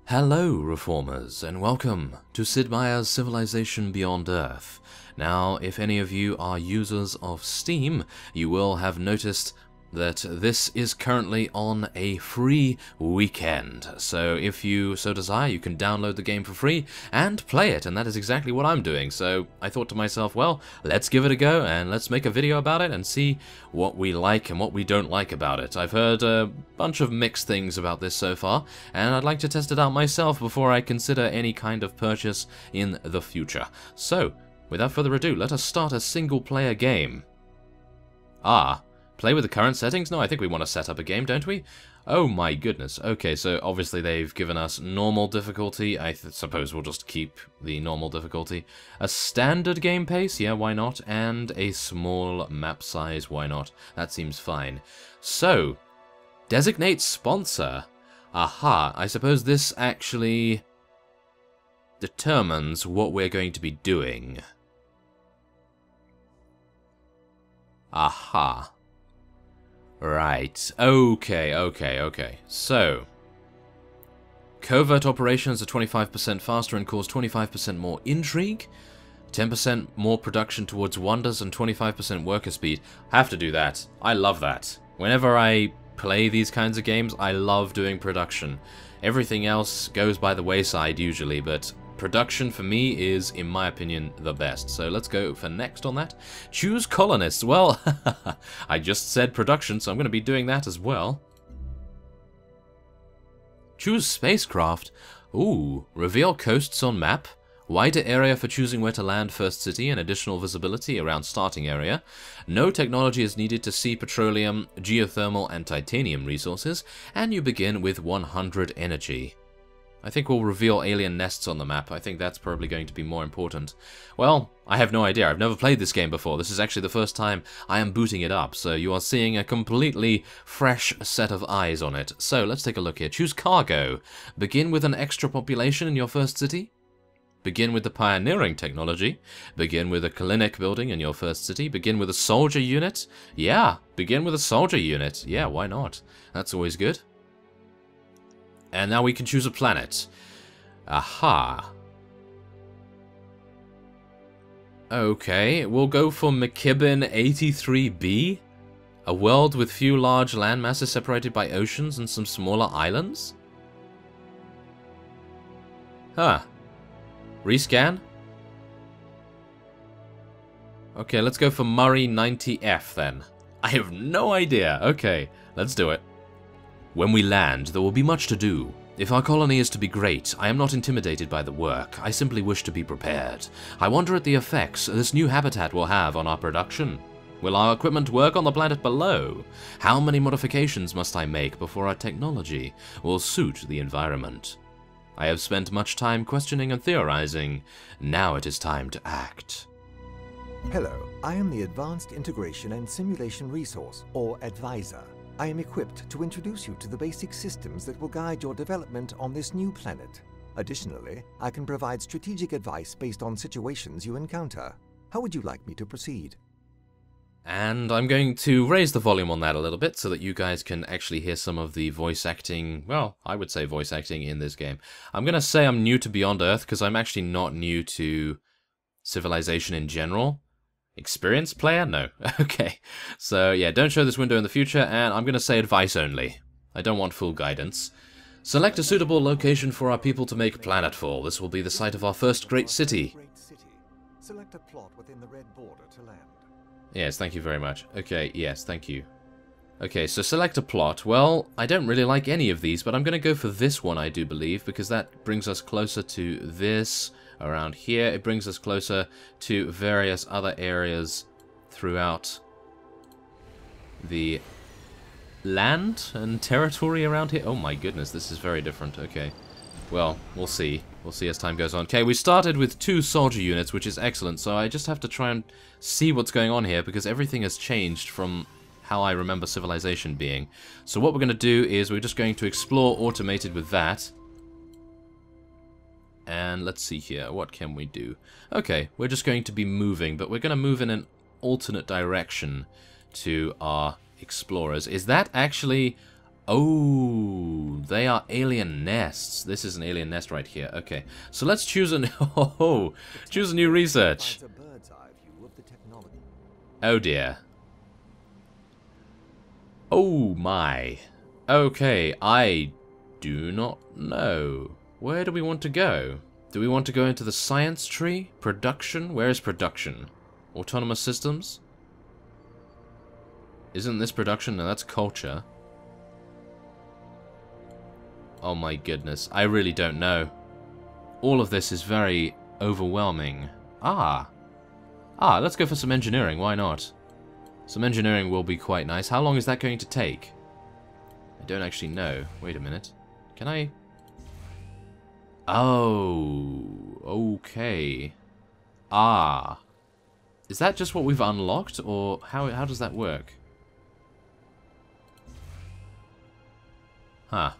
Hello, Reformers, and welcome to Sid Meier's Civilization Beyond Earth. Now, if any of you are users of Steam, you will have noticed that this is currently on a free weekend. So if you so desire, you can download the game for free and play it, and that is exactly what I'm doing. So I thought to myself, well, let's give it a go and let's make a video about it and see what we like and what we don't like about it. I've heard a bunch of mixed things about this so far, and I'd like to test it out myself before I consider any kind of purchase in the future. So, without further ado, let us start a single-player game. Play with the current settings? No, I think we want to set up a game, don't we? Oh my goodness. Okay, so obviously they've given us normal difficulty. I suppose we'll just keep the normal difficulty. A standard game pace? Yeah, why not? And a small map size? Why not? That seems fine. So, designate sponsor. Aha, I suppose this actually determines what we're going to be doing. Aha. Right. Okay. So, covert operations are 25% faster and cause 25% more intrigue, 10% more production towards wonders, and 25% worker speed. Have to do that. I love that. Whenever I play these kinds of games, I love doing production. Everything else goes by the wayside usually, but production for me is, in my opinion, the best. So let's go for next on that. Choose colonists. Well, I just said production, so I'm going to be doing that as well. Choose spacecraft. Ooh, reveal coasts on map. Wider area for choosing where to land first city and additional visibility around starting area. No technology is needed to see petroleum, geothermal, and titanium resources, and you begin with 100 energy. I think we'll reveal alien nests on the map. I think that's probably going to be more important. Well, I have no idea. I've never played this game before. This is actually the first time I am booting it up, so you are seeing a completely fresh set of eyes on it. So, let's take a look here. Choose cargo. Begin with an extra population in your first city. Begin with the pioneering technology. Begin with a clinic building in your first city. Begin with a soldier unit. Yeah, begin with a soldier unit. Yeah, why not? That's always good. And now we can choose a planet. Aha. Okay, we'll go for McKibben 83b. A world with few large land masses separated by oceans and some smaller islands? Huh. Rescan? Okay, let's go for Murray 90F then. I have no idea. Okay, let's do it. When we land, there will be much to do. If our colony is to be great, I am not intimidated by the work. I simply wish to be prepared. I wonder at the effects this new habitat will have on our production. Will our equipment work on the planet below? How many modifications must I make before our technology will suit the environment? I have spent much time questioning and theorizing. Now it is time to act. Hello, I am the Advanced Integration and Simulation Resource, or Advisor. I am equipped to introduce you to the basic systems that will guide your development on this new planet. Additionally, I can provide strategic advice based on situations you encounter. How would you like me to proceed? And I'm going to raise the volume on that a little bit so that you guys can actually hear some of the voice acting, well, I would say voice acting in this game. I'm going to say I'm new to Beyond Earth because I'm actually not new to Civilization in general. Experienced player? No. Okay. So, yeah, don't show this window in the future, and I'm going to say advice only. I don't want full guidance. Select a suitable location for our people to make planetfall. This will be the site of our first great city. Select a plot within the red border to land. Yes, thank you very much. Okay, yes, thank you. Okay, so select a plot. Well, I don't really like any of these, but I'm going to go for this one, I do believe, because that brings us closer to this. Around here, it brings us closer to various other areas throughout the land and territory around here. Oh my goodness, this is very different. Okay, well, we'll see. We'll see as time goes on. Okay, we started with 2 soldier units, which is excellent, so I just have to try and see what's going on here, because everything has changed from how I remember Civilization being. So what we're going to do is we're just going to explore automated with that. And let's see here, what can we do? Okay, we're just going to be moving, but we're going to move in an alternate direction to our explorers. Is that actually Oh, they are alien nests. This is an alien nest right here. Okay, so let's choose a choose a new research. Oh dear. Oh my. Okay, I do not know. Where do we want to go? Do we want to go into the science tree? Production? Where is production? Autonomous systems? Isn't this production? No, that's culture. Oh my goodness, I really don't know. All of this is very overwhelming. Let's go for some engineering, why not? Some engineering will be quite nice. How long is that going to take? I don't actually know. Wait a minute. Can I... Oh, okay. Is that just what we've unlocked, or how does that work? Huh.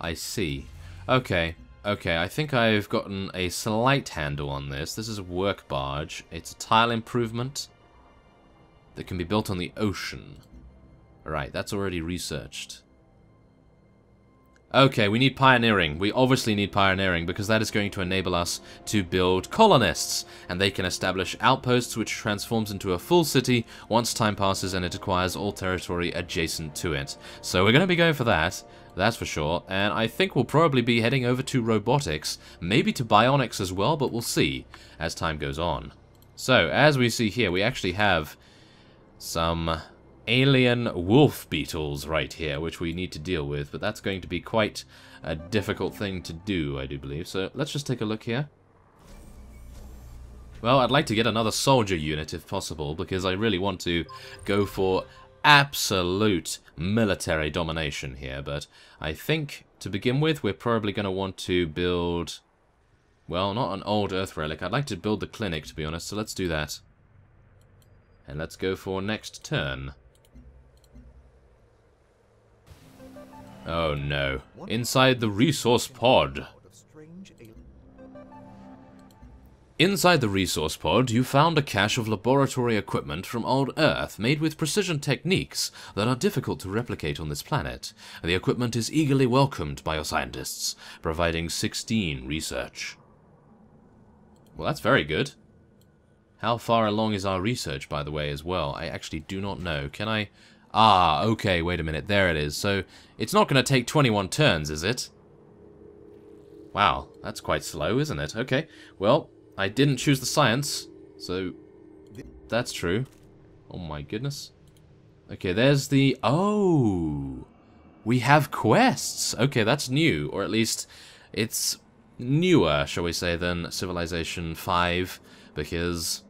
I see. Okay, I think I've gotten a slight handle on this. This is a work barge. It's a tile improvement that can be built on the ocean. Alright, that's already researched. Okay, we need pioneering. We obviously need pioneering because that is going to enable us to build colonists, and they can establish outposts which transforms into a full city once time passes and it acquires all territory adjacent to it. So we're going to be going for that, that's for sure, and I think we'll probably be heading over to robotics, maybe to bionics as well, but we'll see as time goes on. So, as we see here, we actually have some alien wolf beetles right here, which we need to deal with, but that's going to be quite a difficult thing to do, I do believe. So let's just take a look here. Well, I'd like to get another soldier unit if possible, because I really want to go for absolute military domination here, but I think to begin with we're probably going to want to build, well, not an old Earth relic. I'd like to build the clinic, to be honest, so let's do that. And let's go for next turn. Oh no. Inside the resource pod. Inside the resource pod, you found a cache of laboratory equipment from old Earth made with precision techniques that are difficult to replicate on this planet. The equipment is eagerly welcomed by your scientists, providing 16 research. Well, that's very good. How far along is our research, by the way, as well? I actually do not know. Can I... okay, wait a minute. There it is. So, it's not going to take 21 turns, is it? Wow, that's quite slow, isn't it? Okay, well, I didn't choose the science, so that's true. Oh my goodness. Okay, there's the... Oh! We have quests! Okay, that's new, or at least it's newer, shall we say, than Civilization 5, because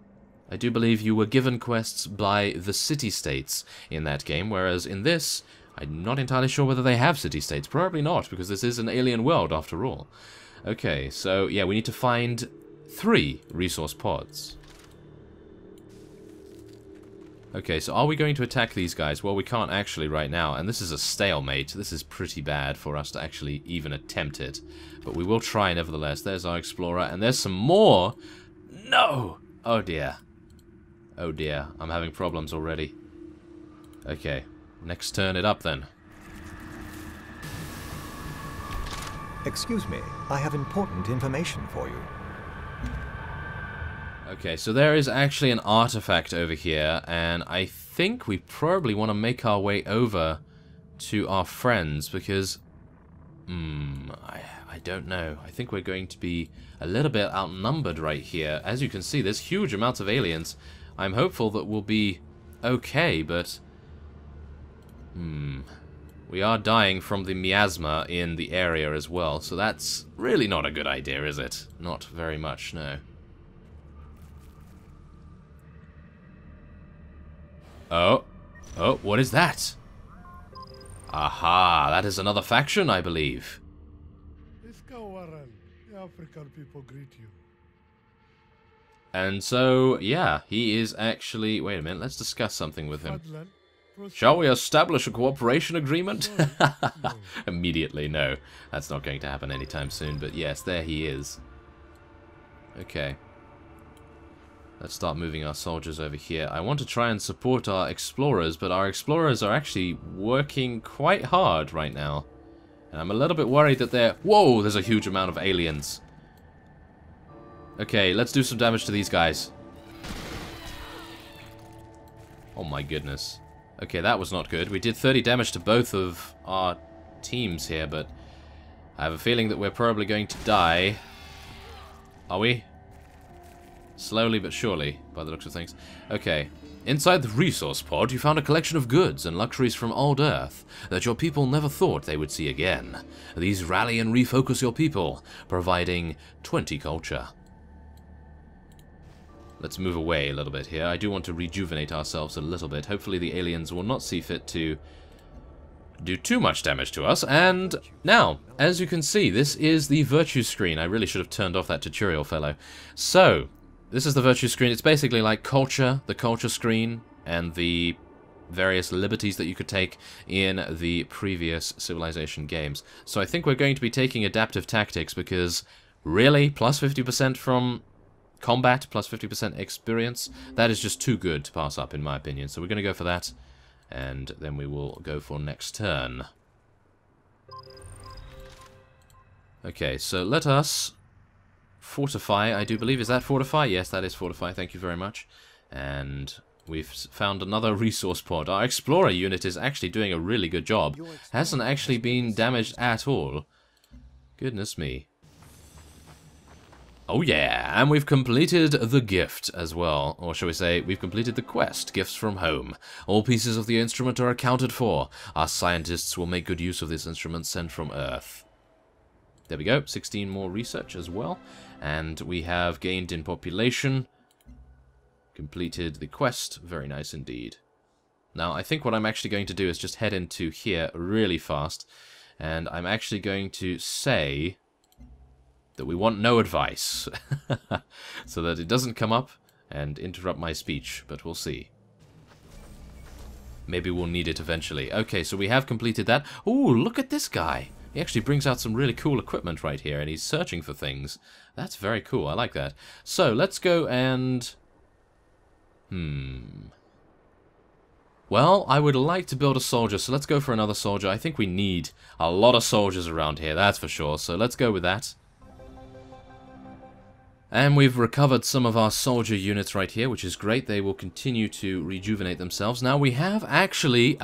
I do believe you were given quests by the city-states in that game, whereas in this, I'm not entirely sure whether they have city-states. Probably not, because this is an alien world after all. Okay, so yeah, we need to find 3 resource pods. Okay, so are we going to attack these guys? Well, we can't actually right now, and this is a stalemate. This is pretty bad for us to actually even attempt it. But we will try nevertheless. There's our explorer, and there's some more! No! Oh dear. Oh dear, I'm having problems already. Okay, next turn it up then. Excuse me, I have important information for you. Okay, so there is actually an artifact over here, and I think we probably want to make our way over to our friends, because... I don't know. I think we're going to be a little bit outnumbered right here. As you can see, there's huge amounts of aliens. I'm hopeful that we'll be okay, but... We are dying from the miasma in the area as well, so that's really not a good idea, is it? Not very much, no. Oh, what is that? Aha, that is another faction, I believe. The African people greet you. And so, yeah, he is actually... Wait a minute, let's discuss something with him. Shall we establish a cooperation agreement? No. Immediately, no. That's not going to happen anytime soon, but yes, there he is. Okay. Let's start moving our soldiers over here. I want to try and support our explorers, but our explorers are actually working quite hard right now. And I'm a little bit worried that they're... Whoa, there's a huge amount of aliens. Okay, let's do some damage to these guys. Oh my goodness. Okay, that was not good. We did 30 damage to both of our teams here, but I have a feeling that we're probably going to die. Are we? Slowly but surely, by the looks of things. Okay. Inside the resource pod, you found a collection of goods and luxuries from old Earth that your people never thought they would see again. These rally and refocus your people, providing 20 culture. Let's move away a little bit here. I do want to rejuvenate ourselves a little bit. Hopefully the aliens will not see fit to do too much damage to us. And now, as you can see, this is the virtue screen. I really should have turned off that tutorial fellow. So, this is the virtue screen. It's basically like culture, the culture screen, and the various liberties that you could take in the previous Civilization games. So I think we're going to be taking adaptive tactics because, really, plus 50% from combat, plus 50% experience, that is just too good to pass up, in my opinion. So we're going to go for that, and then we will go for next turn. Okay, so let us fortify, I do believe. Is that fortify? Yes, that is fortify. Thank you very much. And we've found another resource pod. Our explorer unit is actually doing a really good job. Hasn't actually been damaged at all. Goodness me. Oh yeah, and we've completed the gift as well. Or shall we say, we've completed the quest, Gifts from Home. All pieces of the instrument are accounted for. Our scientists will make good use of this instrument sent from Earth. There we go, 16 more research as well. And we have gained in population. Completed the quest, very nice indeed. Now, I think what I'm actually going to do is just head into here really fast. And I'm actually going to say that we want no advice. So that it doesn't come up and interrupt my speech, but we'll see. Maybe we'll need it eventually. Okay, so we have completed that. Ooh, look at this guy. He actually brings out some really cool equipment right here, and he's searching for things. That's very cool, I like that. So, let's go and... Well, I would like to build a soldier, so let's go for another soldier. I think we need a lot of soldiers around here, that's for sure. So let's go with that. And we've recovered some of our soldier units right here, which is great. They will continue to rejuvenate themselves. Now we have actually,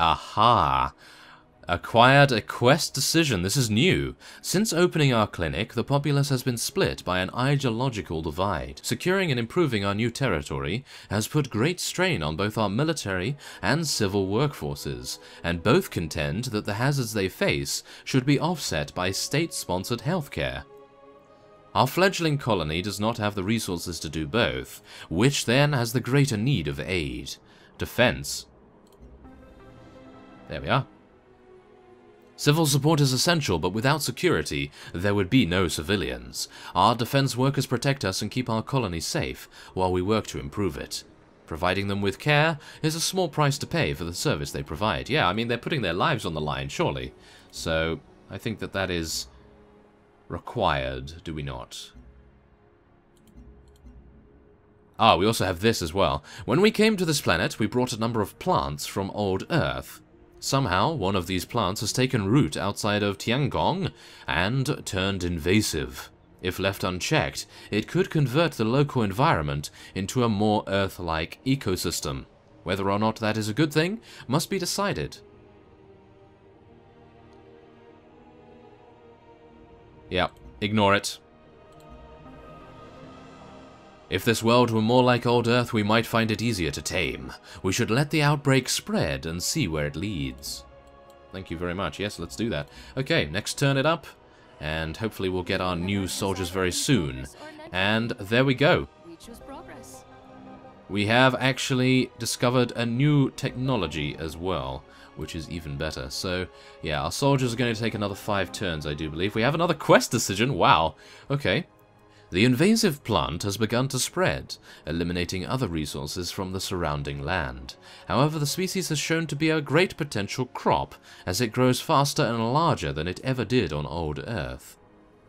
acquired a quest decision. This is new. Since opening our clinic, the populace has been split by an ideological divide. Securing and improving our new territory has put great strain on both our military and civil workforces, and both contend that the hazards they face should be offset by state-sponsored healthcare. Our fledgling colony does not have the resources to do both, which then has the greater need of aid. Defense. There we are. Civil support is essential, but without security, there would be no civilians. Our defense workers protect us and keep our colony safe, while we work to improve it. Providing them with care is a small price to pay for the service they provide. Yeah, I mean, they're putting their lives on the line, surely. So, I think that that is required, do we not? Ah, we also have this as well. When we came to this planet, we brought a number of plants from old Earth. Somehow, one of these plants has taken root outside of Tiangong and turned invasive. If left unchecked, it could convert the local environment into a more Earth-like ecosystem. Whether or not that is a good thing must be decided. Yeah, ignore it. If this world were more like old Earth, we might find it easier to tame. We should let the outbreak spread and see where it leads. Thank you very much. Yes, let's do that. Okay, next turn it up. And hopefully we'll get our new soldiers very soon. And there we go. We have actually discovered a new technology as well, which is even better. So, yeah, our soldiers are going to take another 5 turns, I do believe. We have another quest decision. Wow. Okay. The invasive plant has begun to spread, eliminating other resources from the surrounding land. However, the species has shown to be a great potential crop, as it grows faster and larger than it ever did on old Earth.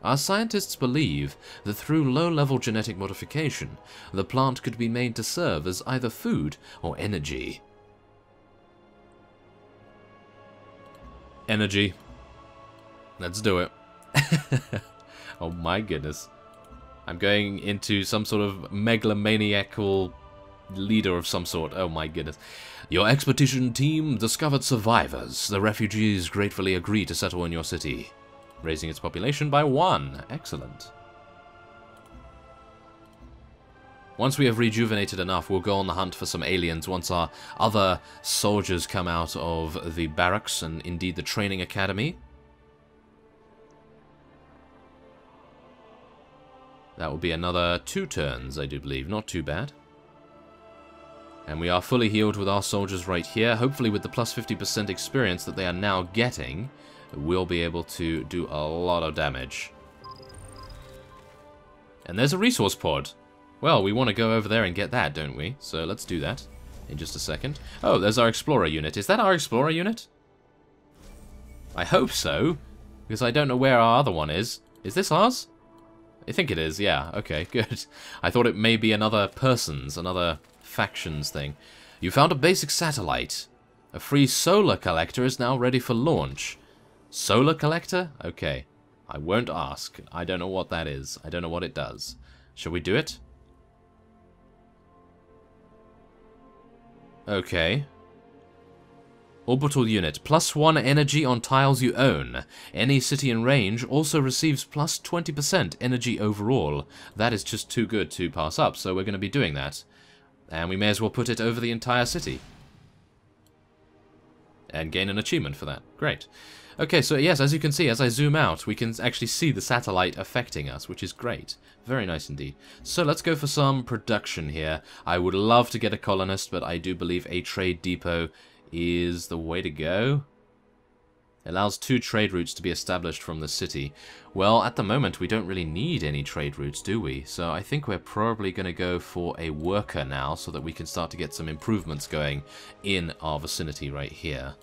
Our scientists believe that through low-level genetic modification, the plant could be made to serve as either food or energy. Energy. Let's do it. Oh my goodness. I'm going into some sort of megalomaniacal leader of some sort. Oh my goodness. Your expedition team discovered survivors. The refugees gratefully agree to settle in your city, raising its population by 1. Excellent. Once we have rejuvenated enough, we'll go on the hunt for some aliens once our other soldiers come out of the barracks and indeed the training academy. That will be another 2 turns, I do believe. Not too bad. And we are fully healed with our soldiers right here. Hopefully with the plus 50% experience that they are now getting, we'll be able to do a lot of damage. And there's a resource pod. Well, we want to go over there and get that, don't we? So let's do that in just a second. Oh, there's our Explorer unit. Is that our Explorer unit? I hope so, because I don't know where our other one is. Is this ours? I think it is, yeah. Okay, good. I thought it may be another person's, another factions thing. You found a basic satellite. A free solar collector is now ready for launch. Solar collector? Okay. I won't ask. I don't know what that is. I don't know what it does. Shall we do it? Okay. Orbital unit. +1 energy on tiles you own. Any city in range also receives plus 20% energy overall. That is just too good to pass up, so we're going to be doing that. And we may as well put it over the entire city. And gain an achievement for that. Great. Okay, so yes, as you can see, as I zoom out, we can actually see the satellite affecting us, which is great. Very nice indeed. So let's go for some production here. I would love to get a colonist, but I do believe a trade depot is the way to go. It allows 2 trade routes to be established from the city. Well, at the moment, we don't really need any trade routes, do we? So I think we're probably going to go for a worker now, so that we can start to get some improvements going in our vicinity right here.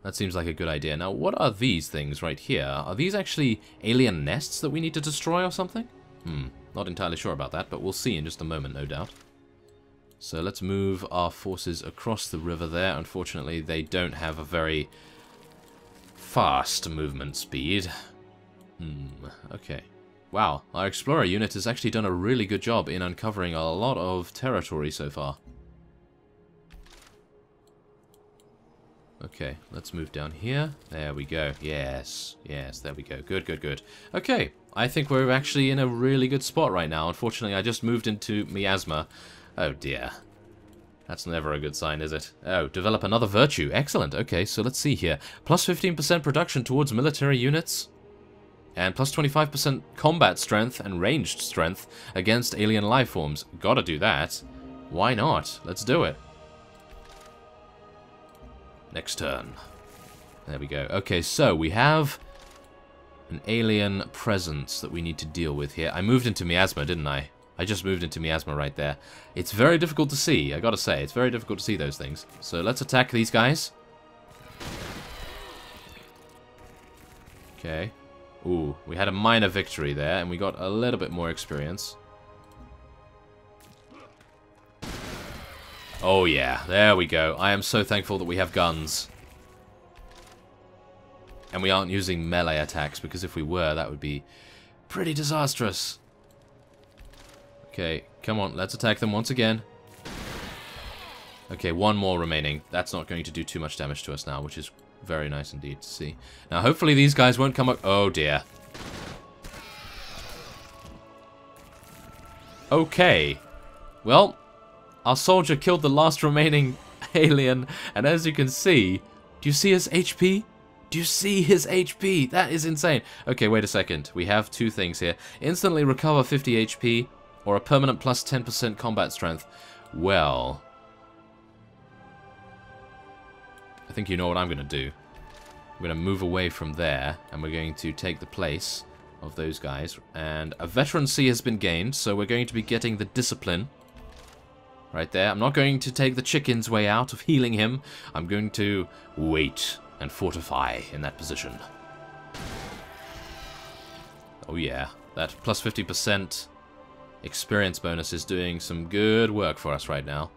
That seems like a good idea. Now, what are these things right here? Are these actually alien nests that we need to destroy or something? Not entirely sure about that, but we'll see in just a moment, no doubt. So let's move our forces across the river there. Unfortunately, they don't have a very fast movement speed. Okay. Wow, our Explorer unit has actually done a really good job in uncovering a lot of territory so far. Okay, let's move down here. There we go. Yes, yes, there we go. Good, good, good. Okay, I think we're actually in a really good spot right now. Unfortunately, I just moved into miasma. Oh dear. That's never a good sign, is it? Oh, develop another virtue. Excellent. Okay, so let's see here. Plus 15% production towards military units. And plus 25% combat strength and ranged strength against alien life forms. Gotta do that. Why not? Let's do it. Next turn. There we go. Okay, so we have an alien presence that we need to deal with here. I moved into miasma, didn't I? I just moved into miasma right there. It's very difficult to see, I gotta say. It's very difficult to see those things. So let's attack these guys. Okay. Ooh, we had a minor victory there, and we got a little bit more experience. Oh yeah, there we go. I am so thankful that we have guns. And we aren't using melee attacks, because if we were, that would be pretty disastrous. Okay, come on, let's attack them once again. Okay, 1 more remaining. That's not going to do too much damage to us now, which is very nice indeed to see. Now, hopefully these guys won't come up... Oh, dear. Okay. Well, our soldier killed the last remaining alien, and as you can see... Do you see his HP? Do you see his HP? That is insane. Okay, wait a second. We have 2 things here. Instantly recover 50 HP... or a permanent plus 10% combat strength. Well, I think you know what I'm going to do. I'm going to move away from there, and we're going to take the place of those guys. And a veterancy has been gained, so we're going to be getting the discipline right there. I'm not going to take the chicken's way out of healing him. I'm going to wait and fortify in that position. Oh yeah, that plus 50% experience bonus is doing some good work for us right now.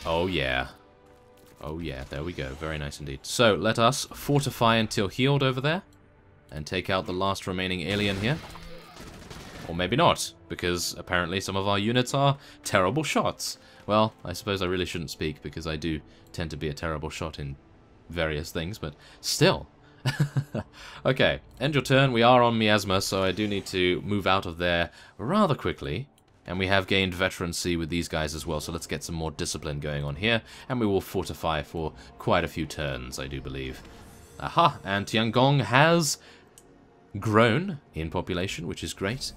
Oh yeah. Oh yeah, there we go. Very nice indeed. So, let us fortify until healed over there. And take out the last remaining alien here. Or maybe not, because apparently some of our units are terrible shots. Well, I suppose I really shouldn't speak, because I do tend to be a terrible shot in various things, but still. Okay, end your turn. We are on Miasma, so I do need to move out of there rather quickly. And we have gained veterancy with these guys as well, so let's get some more discipline going on here. And we will fortify for quite a few turns, I do believe. Aha, and Tiangong has grown in population, which is great.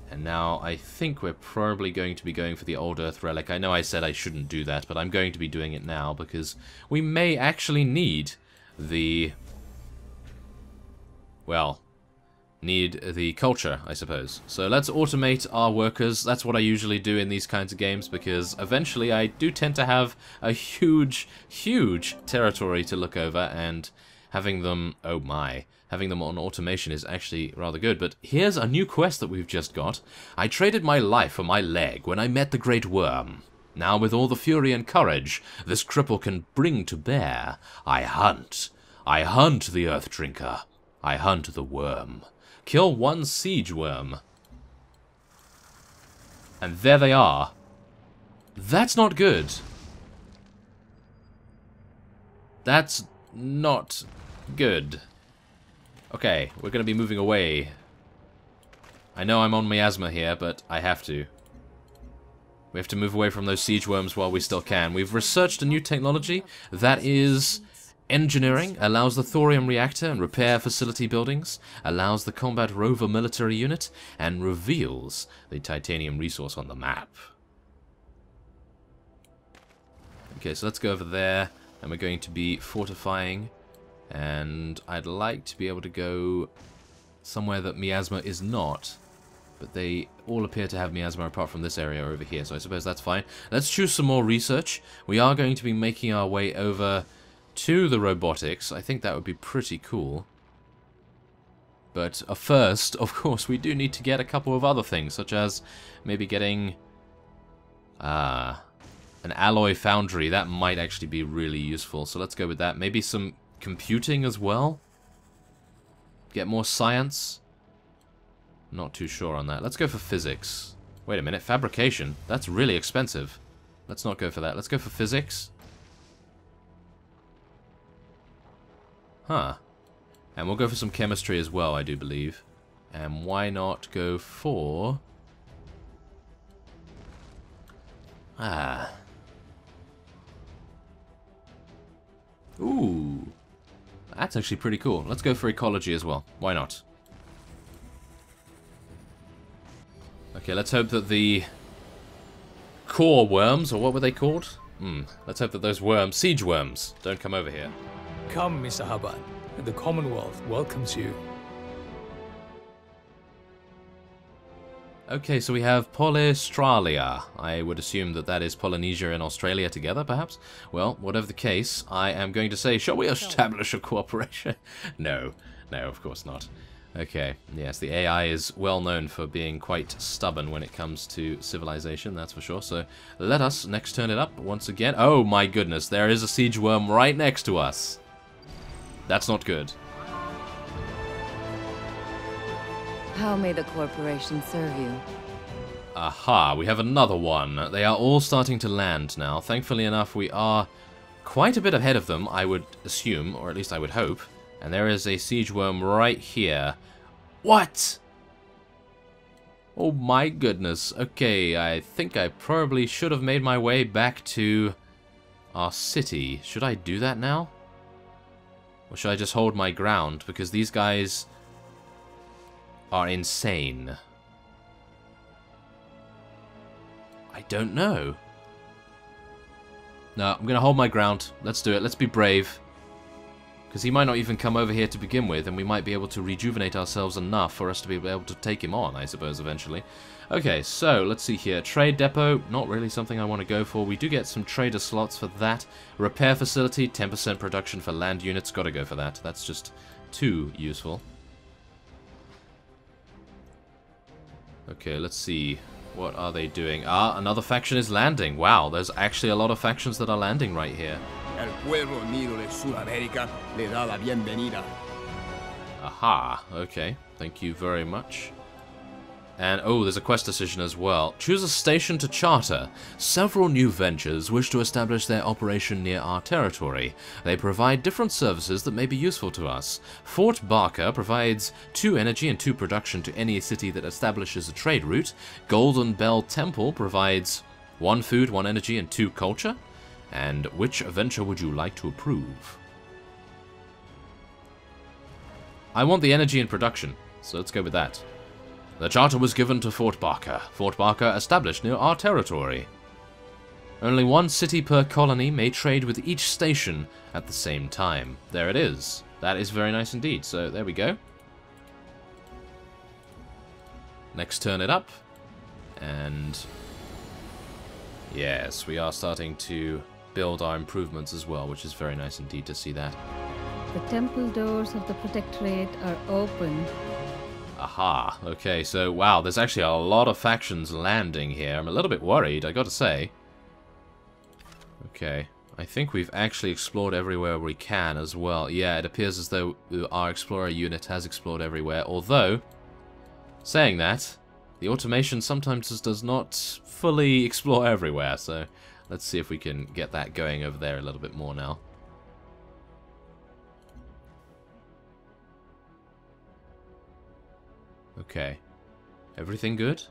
And now I think we're probably going to be going for the Old Earth Relic. I know I said I shouldn't do that, but I'm going to be doing it now because we may actually need the... well, need the culture, I suppose. So let's automate our workers. That's what I usually do in these kinds of games because eventually I do tend to have a huge, huge territory to look over, and having them... oh my... having them on automation is actually rather good. But here's a new quest that we've just got. I traded my life for my leg when I met the Great Worm. Now with all the fury and courage this cripple can bring to bear, I hunt. I hunt the Earth Drinker. I hunt the worm. Kill one siege worm. And there they are. That's not good. That's not good. Okay, we're going to be moving away. I know I'm on Miasma here, but I have to. We have to move away from those siege worms while we still can. We've researched a new technology that is engineering, allows the thorium reactor and repair facility buildings, allows the combat rover military unit, and reveals the titanium resource on the map. Okay, so let's go over there, and we're going to be fortifying. And I'd like to be able to go somewhere that Miasma is not. But they all appear to have Miasma apart from this area over here, so I suppose that's fine. Let's choose some more research. We are going to be making our way over to the robotics. I think that would be pretty cool. But first, of course, we do need to get a couple of other things, such as maybe getting an alloy foundry. That might actually be really useful, so let's go with that. Maybe some computing as well. Get more science. Not too sure on that. Let's go for physics. Wait a minute, fabrication. That's really expensive. Let's not go for that. Let's go for physics. Huh. And we'll go for some chemistry as well, I do believe. And why not go for... Ooh. That's actually pretty cool. Let's go for ecology as well. Why not? Okay, let's hope that the core worms, or what were they called? Let's hope that those worms, siege worms, don't come over here. Come, Mr. Hubbard. The Commonwealth welcomes you. Okay, so we have Polystralia. I would assume that that is Polynesia and Australia together, perhaps? Well, whatever the case, I am going to say, shall we establish a cooperation? No, of course not. Okay, yes, the AI is well known for being quite stubborn when it comes to civilization, that's for sure. So let us next turn it up once again. Oh my goodness, there is a siege worm right next to us. That's not good. How may the corporation serve you? Aha, we have another one. They are all starting to land now. Thankfully enough, we are quite a bit ahead of them, I would assume, or at least I would hope. And there is a siege worm right here. What? Oh my goodness. Okay, I think I probably should have made my way back to our city. Should I do that now? Or should I just hold my ground? Because these guys are insane. I don't know. No, I'm going to hold my ground. Let's do it. Let's be brave. Because he might not even come over here to begin with, and we might be able to rejuvenate ourselves enough for us to be able to take him on, I suppose, eventually. Okay, so, let's see here. Trade depot, not really something I want to go for. We do get some trader slots for that. Repair facility, 10% production for land units. Gotta go for that. That's just too useful. Okay, let's see. What are they doing? Ah, another faction is landing. Wow, there's actually a lot of factions that are landing right here. El pueblo unido de Sudamérica le da la bienvenida. Aha, okay. Thank you very much. And, oh, there's a quest decision as well. Choose a station to charter. Several new ventures wish to establish their operation near our territory. They provide different services that may be useful to us. Fort Barker provides 2 energy and 2 production to any city that establishes a trade route. Golden Bell Temple provides 1 food, 1 energy, and 2 culture. And which venture would you like to approve? I want the energy and production, so let's go with that. The charter was given to Fort Barker. Fort Barker established near our territory. Only 1 city per colony may trade with each station at the same time. There it is. That is very nice indeed. So there we go. Next, turn it up. And yes, we are starting to build our improvements as well, which is very nice indeed to see that. The temple doors of the Protectorate are open. Aha, okay, so wow, there's actually a lot of factions landing here. I'm a little bit worried, I gotta say. Okay, I think we've actually explored everywhere we can as well. Yeah, it appears as though our Explorer unit has explored everywhere, although, saying that, the automation sometimes just does not fully explore everywhere, so let's see if we can get that going over there a little bit more now. Okay. Everything good?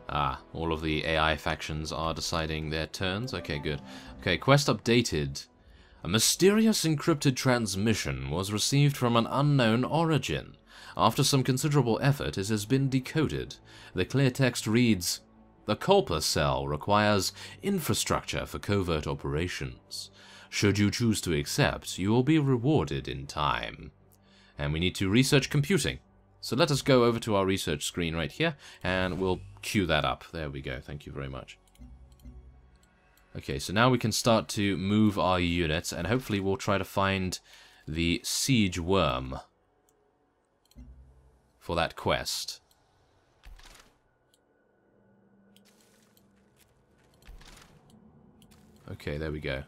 Ah, all of the AI factions are deciding their turns. Okay, good. Okay, quest updated. A mysterious encrypted transmission was received from an unknown origin. After some considerable effort, it has been decoded. The clear text reads, "The Culper cell requires infrastructure for covert operations. Should you choose to accept, you will be rewarded in time." And we need to research computing. So let us go over to our research screen right here, and we'll queue that up. There we go. Thank you very much. Okay, so now we can start to move our units, and hopefully we'll try to find the siege worm for that quest. Okay, there we go.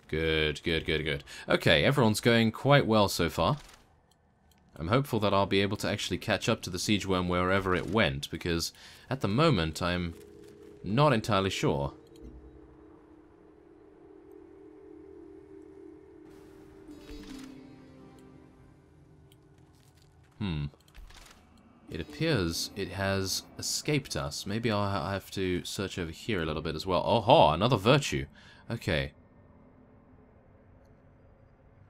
Good, good, good, good. Okay, everyone's going quite well so far. I'm hopeful that I'll be able to actually catch up to the siege worm wherever it went, because at the moment I'm not entirely sure. It appears it has escaped us. Maybe I'll have to search over here a little bit as well. Oh, another virtue. Okay.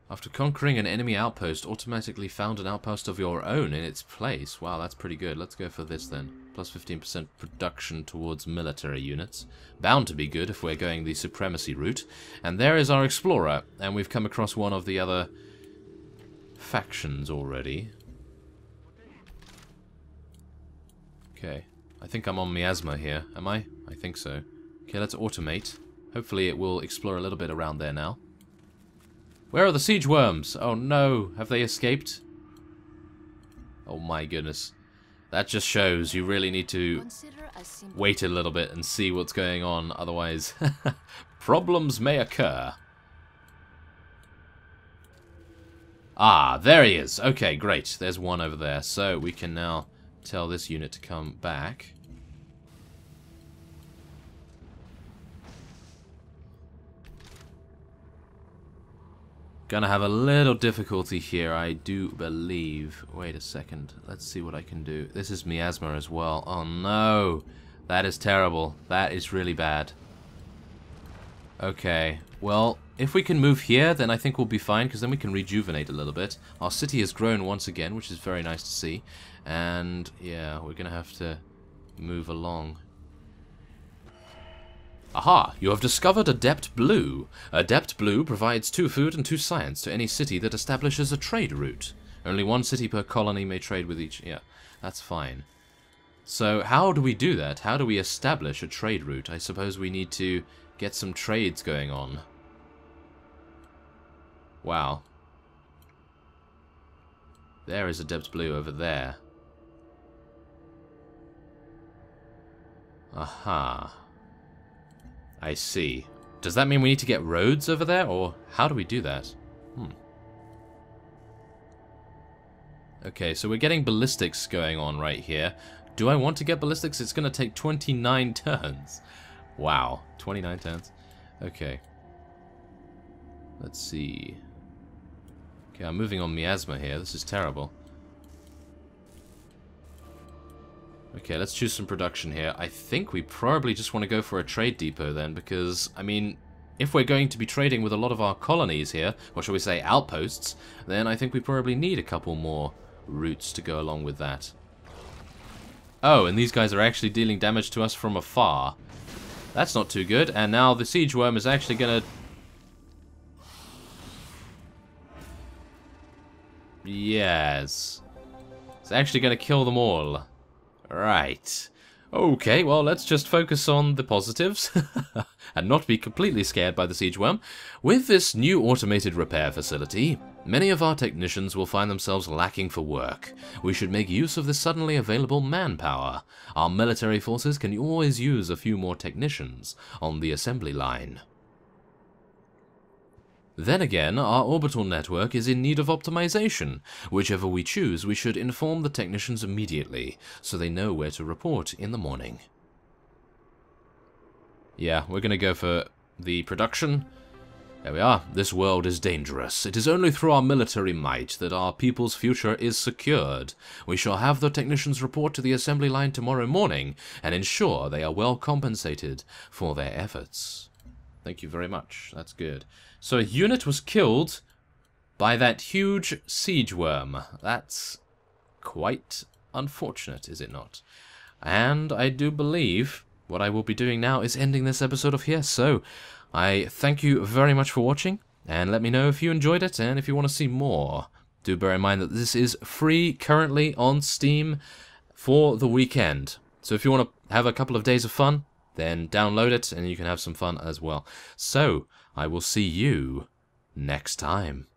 After conquering an enemy outpost, automatically found an outpost of your own in its place. Wow, that's pretty good. Let's go for this then. Plus 15% production towards military units. Bound to be good if we're going the supremacy route. And there is our explorer. And we've come across one of the other factions already. Okay. I think I'm on miasma here. Am I? I think so. Okay, let's automate. Hopefully it will explore a little bit around there now. Where are the siege worms? Oh no, have they escaped? Oh my goodness. That just shows you really need to wait a little bit and see what's going on, otherwise problems may occur. Ah, there he is. Okay, great. There's one over there. So we can now tell this unit to come back. Gonna have a little difficulty here, I do believe. Wait a second. Let's see what I can do. This is miasma as well. Oh no. That is terrible. That is really bad. Okay. Well, if we can move here, then I think we'll be fine, because then we can rejuvenate a little bit. Our city has grown once again, which is very nice to see. And, yeah, we're gonna have to move along. Aha! You have discovered Adept Blue. Adept Blue provides 2 food and 2 science to any city that establishes a trade route. Only 1 city per colony may trade with each... Yeah, that's fine. So, how do we do that? How do we establish a trade route? I suppose we need to get some trades going on. Wow. There is a depth blue over there. Aha. I see. Does that mean we need to get roads over there, or how do we do that? Okay, so we're getting ballistics going on right here. Do I want to get ballistics? It's going to take 29 turns. Wow, 29 turns. Okay. Let's see. Okay, I'm moving on miasma here. This is terrible. Okay, let's choose some production here. I think we probably just want to go for a trade depot then, because, I mean, if we're going to be trading with a lot of our colonies here, or shall we say outposts, then I think we probably need a couple more routes to go along with that. Oh, and these guys are actually dealing damage to us from afar. That's not too good, and now the siege worm is actually going to... Yes. It's actually going to kill them all. Right. Okay, well, let's just focus on the positives and not be completely scared by the siege worm. With this new automated repair facility, many of our technicians will find themselves lacking for work. We should make use of the suddenly available manpower. Our military forces can always use a few more technicians on the assembly line. Then again, our orbital network is in need of optimization. Whichever we choose, we should inform the technicians immediately, so they know where to report in the morning. Yeah, we're gonna go for the production. There we are. This world is dangerous. It is only through our military might that our people's future is secured. We shall have the technicians report to the assembly line tomorrow morning, and ensure they are well compensated for their efforts. Thank you very much. That's good. So a unit was killed by that huge siege worm. That's quite unfortunate, is it not? And I do believe what I will be doing now is ending this episode off here. So I thank you very much for watching, and let me know if you enjoyed it and if you want to see more. Do bear in mind that this is free currently on Steam for the weekend. So if you want to have a couple of days of fun, then download it and you can have some fun as well. So I will see you next time.